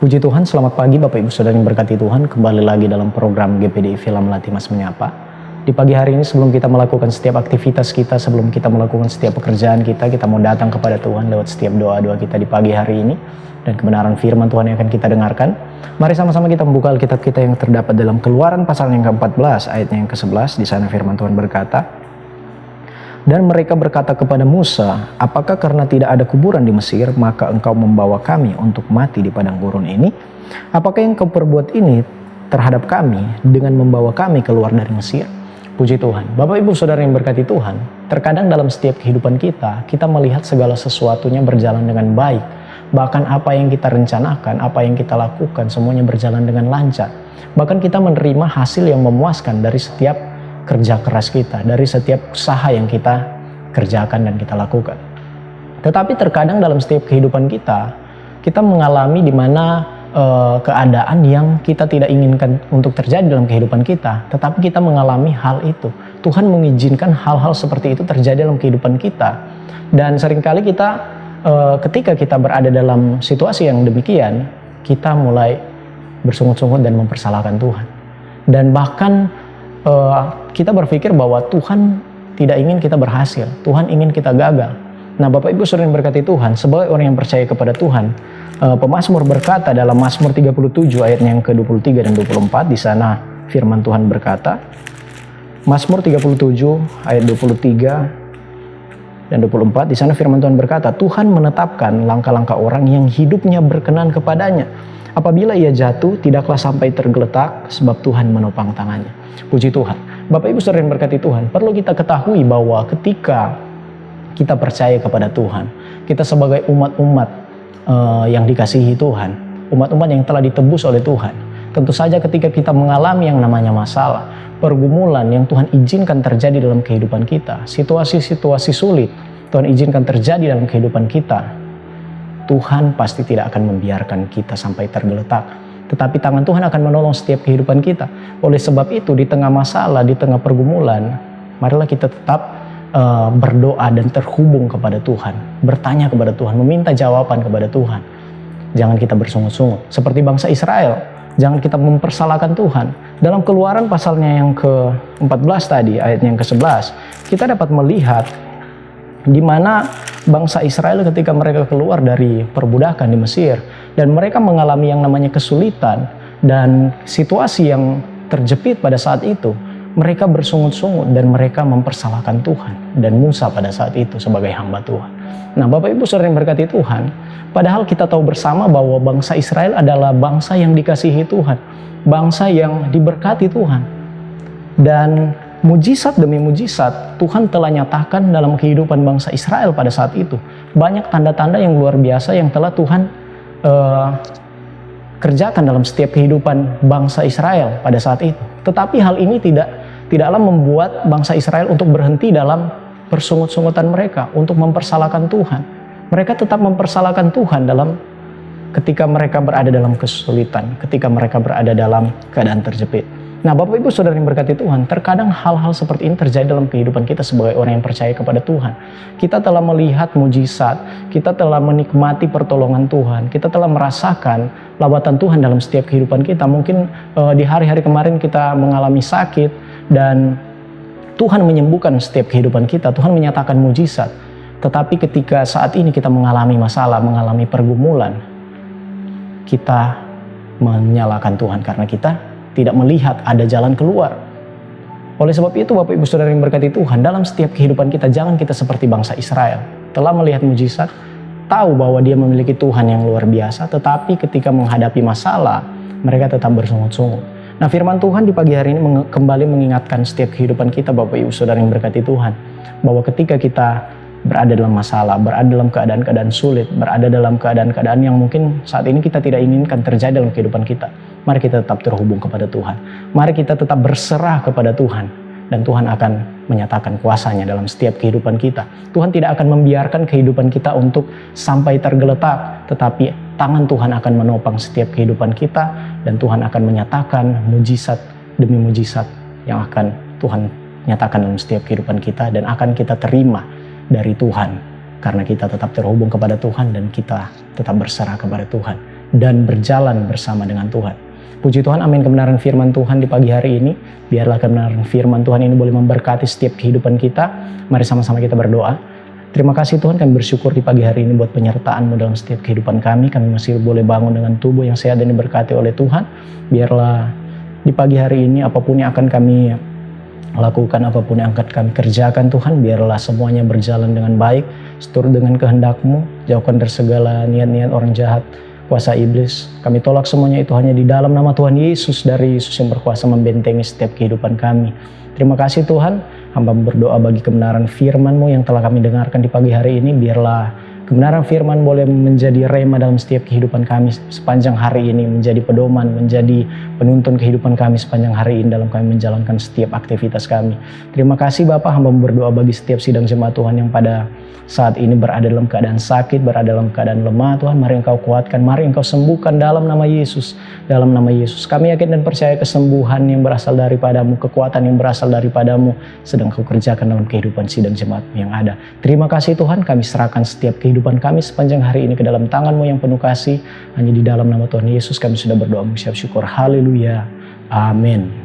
Puji Tuhan, selamat pagi Bapak Ibu Saudara yang berkati Tuhan. Kembali lagi dalam program GPDI Villa Melati Mas Menyapa. Di pagi hari ini sebelum kita melakukan setiap aktivitas kita, sebelum kita melakukan setiap pekerjaan kita mau datang kepada Tuhan lewat setiap doa-doa kita di pagi hari ini. Dan kebenaran firman Tuhan yang akan kita dengarkan. Mari sama-sama kita membuka Alkitab kita yang terdapat dalam Keluaran pasal yang ke-14 ayatnya yang ke-11. Di sana firman Tuhan berkata, dan mereka berkata kepada Musa, apakah karena tidak ada kuburan di Mesir, maka engkau membawa kami untuk mati di padang gurun ini? Apakah yang kau perbuat ini terhadap kami dengan membawa kami keluar dari Mesir? Puji Tuhan. Bapak Ibu Saudara yang berkati Tuhan, terkadang dalam setiap kehidupan kita melihat segala sesuatunya berjalan dengan baik. Bahkan apa yang kita rencanakan, apa yang kita lakukan, semuanya berjalan dengan lancar. Bahkan kita menerima hasil yang memuaskan dari setiap kerja keras kita, dari setiap usaha yang kita kerjakan dan kita lakukan. Tetapi terkadang dalam setiap kehidupan kita mengalami di mana keadaan yang kita tidak inginkan untuk terjadi dalam kehidupan kita, tetapi kita mengalami hal itu. Tuhan mengizinkan hal-hal seperti itu terjadi dalam kehidupan kita. Dan seringkali kita ketika kita berada dalam situasi yang demikian, kita mulai bersungut-sungut dan mempersalahkan Tuhan. Dan bahkan kita berpikir bahwa Tuhan tidak ingin kita berhasil, Tuhan ingin kita gagal. Nah Bapak Ibu Saudara yang berkati Tuhan, sebagai orang yang percaya kepada Tuhan, pemazmur berkata dalam Mazmur 37 ayatnya yang ke-23 dan 24, di sana firman Tuhan berkata, Mazmur 37 ayat 23 dan 24, di sana firman Tuhan berkata, Tuhan menetapkan langkah-langkah orang yang hidupnya berkenan kepadanya. Apabila ia jatuh, tidaklah sampai tergeletak, sebab Tuhan menopang tangannya. Puji Tuhan. Bapak Ibu Saudara yang berkati Tuhan, perlu kita ketahui bahwa ketika kita percaya kepada Tuhan, kita sebagai umat-umat yang dikasihi Tuhan, umat-umat yang telah ditebus oleh Tuhan, tentu saja ketika kita mengalami yang namanya masalah, pergumulan yang Tuhan izinkan terjadi dalam kehidupan kita, situasi-situasi sulit Tuhan izinkan terjadi dalam kehidupan kita, Tuhan pasti tidak akan membiarkan kita sampai tergeletak. Tetapi tangan Tuhan akan menolong setiap kehidupan kita. Oleh sebab itu, di tengah masalah, di tengah pergumulan, marilah kita tetap berdoa dan terhubung kepada Tuhan. Bertanya kepada Tuhan, meminta jawaban kepada Tuhan. Jangan kita bersungut-sungut. Seperti bangsa Israel, jangan kita mempersalahkan Tuhan. Dalam Keluaran pasalnya yang ke-14 tadi, ayatnya yang ke-11, kita dapat melihat di mana bangsa Israel ketika mereka keluar dari perbudakan di Mesir dan mereka mengalami yang namanya kesulitan dan situasi yang terjepit pada saat itu, mereka bersungut-sungut dan mereka mempersalahkan Tuhan dan Musa pada saat itu sebagai hamba Tuhan. Nah Bapak Ibu Saudara yang berkati Tuhan, padahal kita tahu bersama bahwa bangsa Israel adalah bangsa yang dikasihi Tuhan, bangsa yang diberkati Tuhan, dan mujizat demi mujizat Tuhan telah nyatakan dalam kehidupan bangsa Israel pada saat itu. Banyak tanda-tanda yang luar biasa yang telah Tuhan kerjakan dalam setiap kehidupan bangsa Israel pada saat itu. Tetapi hal ini tidaklah membuat bangsa Israel untuk berhenti dalam persungut-sungutan mereka, untuk mempersalahkan Tuhan. Mereka tetap mempersalahkan Tuhan ketika mereka berada dalam kesulitan, ketika mereka berada dalam keadaan terjepit. Nah Bapak Ibu Saudara yang berkati Tuhan, terkadang hal-hal seperti ini terjadi dalam kehidupan kita sebagai orang yang percaya kepada Tuhan. Kita telah melihat mujizat, kita telah menikmati pertolongan Tuhan, kita telah merasakan lawatan Tuhan dalam setiap kehidupan kita. Mungkin di hari-hari kemarin kita mengalami sakit dan Tuhan menyembuhkan setiap kehidupan kita, Tuhan menyatakan mujizat. Tetapi ketika saat ini kita mengalami masalah, mengalami pergumulan, kita menyalahkan Tuhan karena kita tidak melihat ada jalan keluar. Oleh sebab itu Bapak Ibu Saudara yang berkati Tuhan, dalam setiap kehidupan kita jangan kita seperti bangsa Israel. Telah melihat mujizat, tahu bahwa dia memiliki Tuhan yang luar biasa, tetapi ketika menghadapi masalah, mereka tetap bersungut-sungut. Nah firman Tuhan di pagi hari ini kembali mengingatkan setiap kehidupan kita Bapak Ibu Saudara yang berkati Tuhan, bahwa ketika kita berada dalam masalah, berada dalam keadaan-keadaan sulit, berada dalam keadaan-keadaan yang mungkin saat ini kita tidak inginkan terjadi dalam kehidupan kita, mari kita tetap terhubung kepada Tuhan. Mari kita tetap berserah kepada Tuhan. Dan Tuhan akan menyatakan kuasanya dalam setiap kehidupan kita. Tuhan tidak akan membiarkan kehidupan kita untuk sampai tergeletak. Tetapi tangan Tuhan akan menopang setiap kehidupan kita. Dan Tuhan akan menyatakan mujizat demi mujizat yang akan Tuhan nyatakan dalam setiap kehidupan kita. Dan akan kita terima dari Tuhan. Karena kita tetap terhubung kepada Tuhan dan kita tetap berserah kepada Tuhan. dan berjalan bersama dengan Tuhan. Puji Tuhan, amin. Kebenaran firman Tuhan di pagi hari ini, biarlah kebenaran firman Tuhan ini boleh memberkati setiap kehidupan kita. Mari sama-sama kita berdoa. Terima kasih Tuhan, kami bersyukur di pagi hari ini buat penyertaan-Mu dalam setiap kehidupan kami. Kami masih boleh bangun dengan tubuh yang sehat dan diberkati oleh Tuhan. Biarlah di pagi hari ini apapun yang akan kami lakukan, apapun yang akan kami kerjakan Tuhan, biarlah semuanya berjalan dengan baik, seturut dengan kehendak-Mu. Jauhkan dari segala niat-niat orang jahat, kuasa iblis. Kami tolak semuanya itu hanya di dalam nama Tuhan Yesus, dari Yesus yang berkuasa membentengi setiap kehidupan kami. Terima kasih Tuhan, hamba berdoa bagi kebenaran firman-Mu yang telah kami dengarkan di pagi hari ini. Biarlah kebenaran firman boleh menjadi rema dalam setiap kehidupan kami sepanjang hari ini, menjadi pedoman, menjadi penuntun kehidupan kami sepanjang hari ini dalam kami menjalankan setiap aktivitas kami. Terima kasih Bapa, hamba berdoa bagi setiap sidang jemaat Tuhan yang pada saat ini berada dalam keadaan sakit, berada dalam keadaan lemah. Tuhan, mari Engkau kuatkan, mari Engkau sembuhkan dalam nama Yesus. Dalam nama Yesus, kami yakin dan percaya kesembuhan yang berasal daripada-Mu, kekuatan yang berasal daripada-Mu sedang Kau kerjakan dalam kehidupan sidang jemaat yang ada. Terima kasih Tuhan, kami serahkan setiap kehidupan kami sepanjang hari ini ke dalam tangan-Mu yang penuh kasih. Hanya di dalam nama Tuhan Yesus kami sudah berdoa mengucap syukur. Haleluya. Amin.